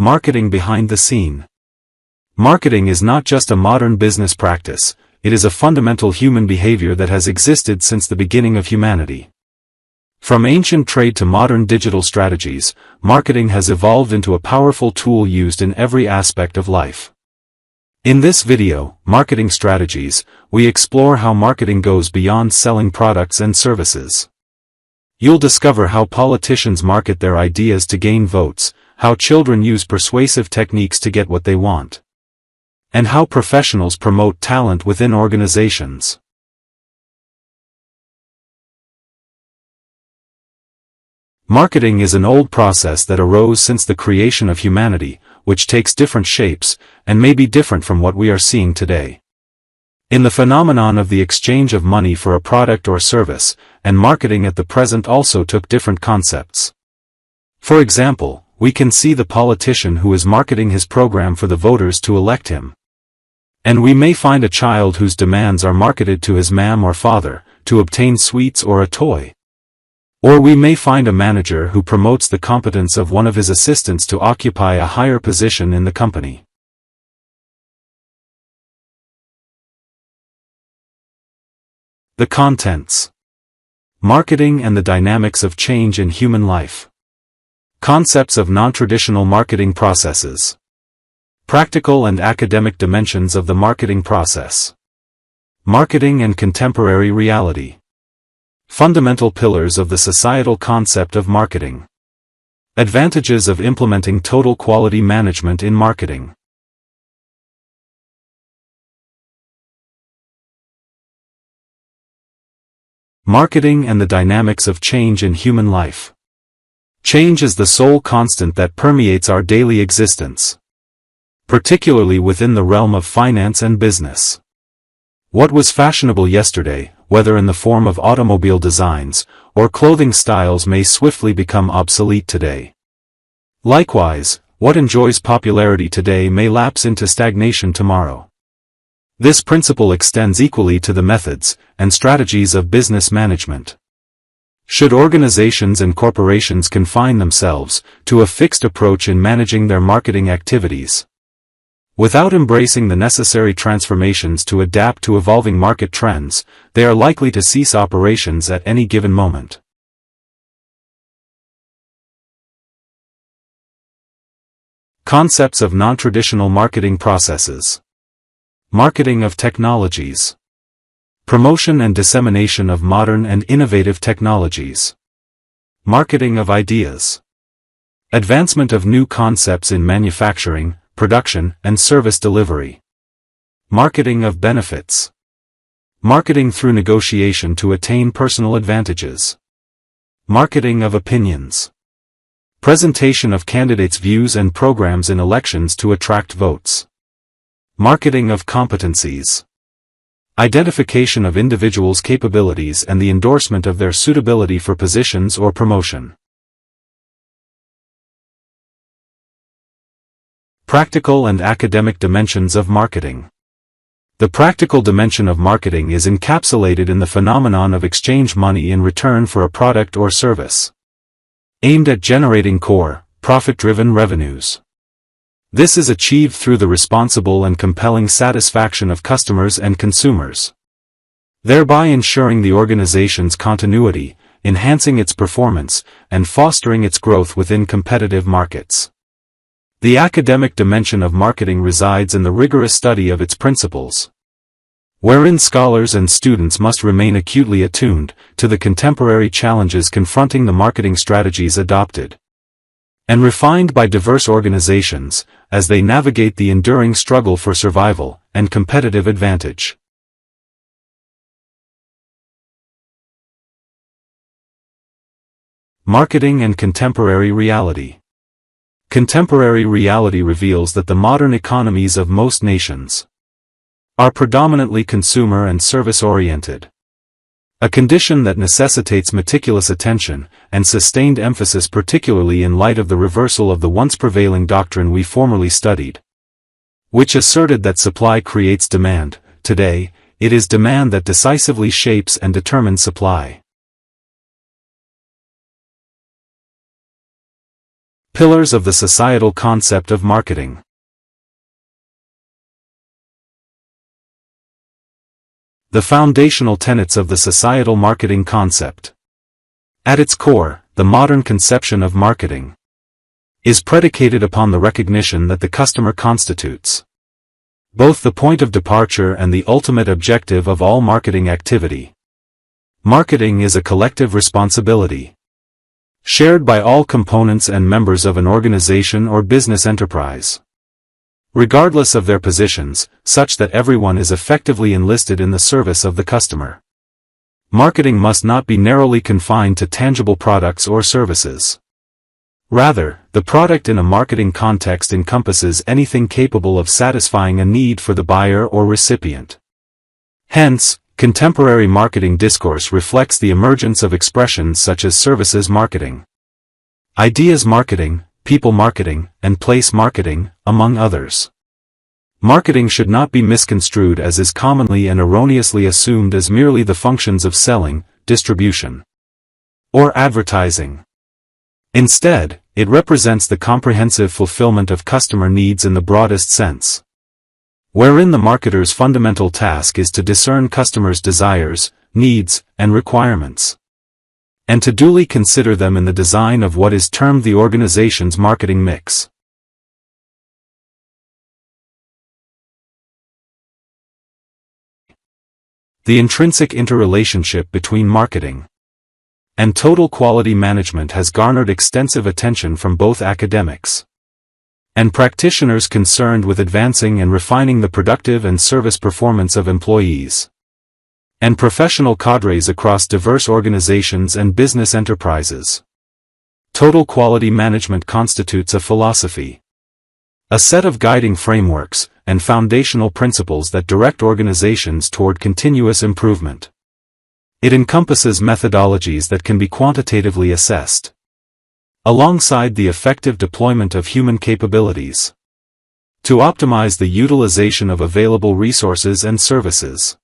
Marketing behind the scene. Marketing is not just a modern business practice, it is a fundamental human behavior that has existed since the beginning of humanity. From ancient trade to modern digital strategies, marketing has evolved into a powerful tool used in every aspect of life. In this video, Marketing Strategies, we explore how marketing goes beyond selling products and services. You'll discover how politicians market their ideas to gain votes, how children use persuasive techniques to get what they want, and how professionals promote talent within organizations. Marketing is an old process that arose since the creation of humanity, which takes different shapes, and may be different from what we are seeing today. In the phenomenon of the exchange of money for a product or service, and marketing at the present also took different concepts. For example, we can see the politician who is marketing his program for the voters to elect him. And we may find a child whose demands are marketed to his mom or father, to obtain sweets or a toy. Or we may find a manager who promotes the competence of one of his assistants to occupy a higher position in the company. The contents. Marketing and the dynamics of change in human life. Concepts of non-traditional marketing processes. Practical and academic dimensions of the marketing process. Marketing and contemporary reality. Fundamental pillars of the societal concept of marketing. Advantages of implementing total quality management in marketing. Marketing and the dynamics of change in human life. Change is the sole constant that permeates our daily existence, particularly within the realm of finance and business. What was fashionable yesterday, whether in the form of automobile designs or clothing styles, may swiftly become obsolete today. Likewise, what enjoys popularity today may lapse into stagnation tomorrow. This principle extends equally to the methods and strategies of business management. Should organizations and corporations confine themselves to a fixed approach in managing their marketing activities, without embracing the necessary transformations to adapt to evolving market trends, they are likely to cease operations at any given moment. Concepts of non-traditional marketing processes. Marketing of technologies. Promotion and dissemination of modern and innovative technologies. Marketing of ideas. Advancement of new concepts in manufacturing, production, and service delivery. Marketing of benefits. Marketing through negotiation to attain personal advantages. Marketing of opinions. Presentation of candidates' views and programs in elections to attract votes. Marketing of competencies. Identification of individuals' capabilities and the endorsement of their suitability for positions or promotion. Practical and academic dimensions of marketing. The practical dimension of marketing is encapsulated in the phenomenon of exchange money in return for a product or service, aimed at generating core, profit-driven revenues. This is achieved through the responsible and compelling satisfaction of customers and consumers, thereby ensuring the organization's continuity, enhancing its performance, and fostering its growth within competitive markets. The academic dimension of marketing resides in the rigorous study of its principles, wherein scholars and students must remain acutely attuned to the contemporary challenges confronting the marketing strategies adopted and refined by diverse organizations, as they navigate the enduring struggle for survival and competitive advantage. Marketing and contemporary reality. Contemporary reality reveals that the modern economies of most nations are predominantly consumer and service-oriented, a condition that necessitates meticulous attention and sustained emphasis, particularly in light of the reversal of the once prevailing doctrine we formerly studied, which asserted that supply creates demand. Today, it is demand that decisively shapes and determines supply. Pillars of the societal concept of marketing. The foundational tenets of the societal marketing concept. At its core, the modern conception of marketing is predicated upon the recognition that the customer constitutes both the point of departure and the ultimate objective of all marketing activity. Marketing is a collective responsibility shared by all components and members of an organization or business enterprise, regardless of their positions, such that everyone is effectively enlisted in the service of the customer. Marketing must not be narrowly confined to tangible products or services. Rather, the product in a marketing context encompasses anything capable of satisfying a need for the buyer or recipient. Hence, contemporary marketing discourse reflects the emergence of expressions such as services marketing, ideas marketing, people marketing, and place marketing, among others. Marketing should not be misconstrued as is commonly and erroneously assumed as merely the functions of selling, distribution, or advertising. Instead, it represents the comprehensive fulfillment of customer needs in the broadest sense, wherein the marketer's fundamental task is to discern customers' desires, needs, and requirements, and to duly consider them in the design of what is termed the organization's marketing mix. The intrinsic interrelationship between marketing and total quality management has garnered extensive attention from both academics and practitioners concerned with advancing and refining the productive and service performance of employees and professional cadres across diverse organizations and business enterprises. Total quality management constitutes a philosophy, a set of guiding frameworks, and foundational principles that direct organizations toward continuous improvement. It encompasses methodologies that can be quantitatively assessed, alongside the effective deployment of human capabilities, to optimize the utilization of available resources and services,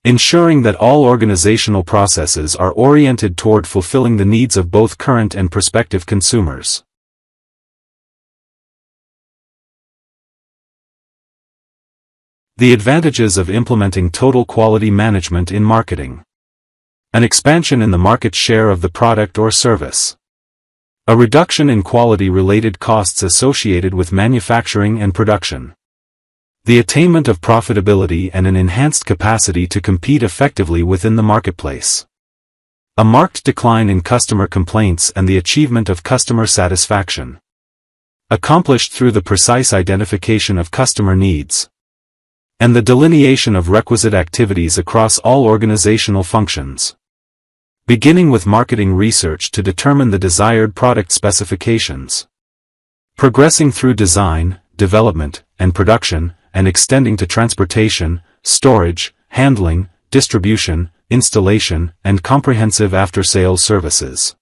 ensuring that all organizational processes are oriented toward fulfilling the needs of both current and prospective consumers. The advantages of implementing total quality management in marketing. An expansion in the market share of the product or service. A reduction in quality-related costs associated with manufacturing and production. The attainment of profitability and an enhanced capacity to compete effectively within the marketplace. A marked decline in customer complaints and the achievement of customer satisfaction, accomplished through the precise identification of customer needs and the delineation of requisite activities across all organizational functions, beginning with marketing research to determine the desired product specifications, progressing through design, development, and production, and extending to transportation, storage, handling, distribution, installation, and comprehensive after-sales services.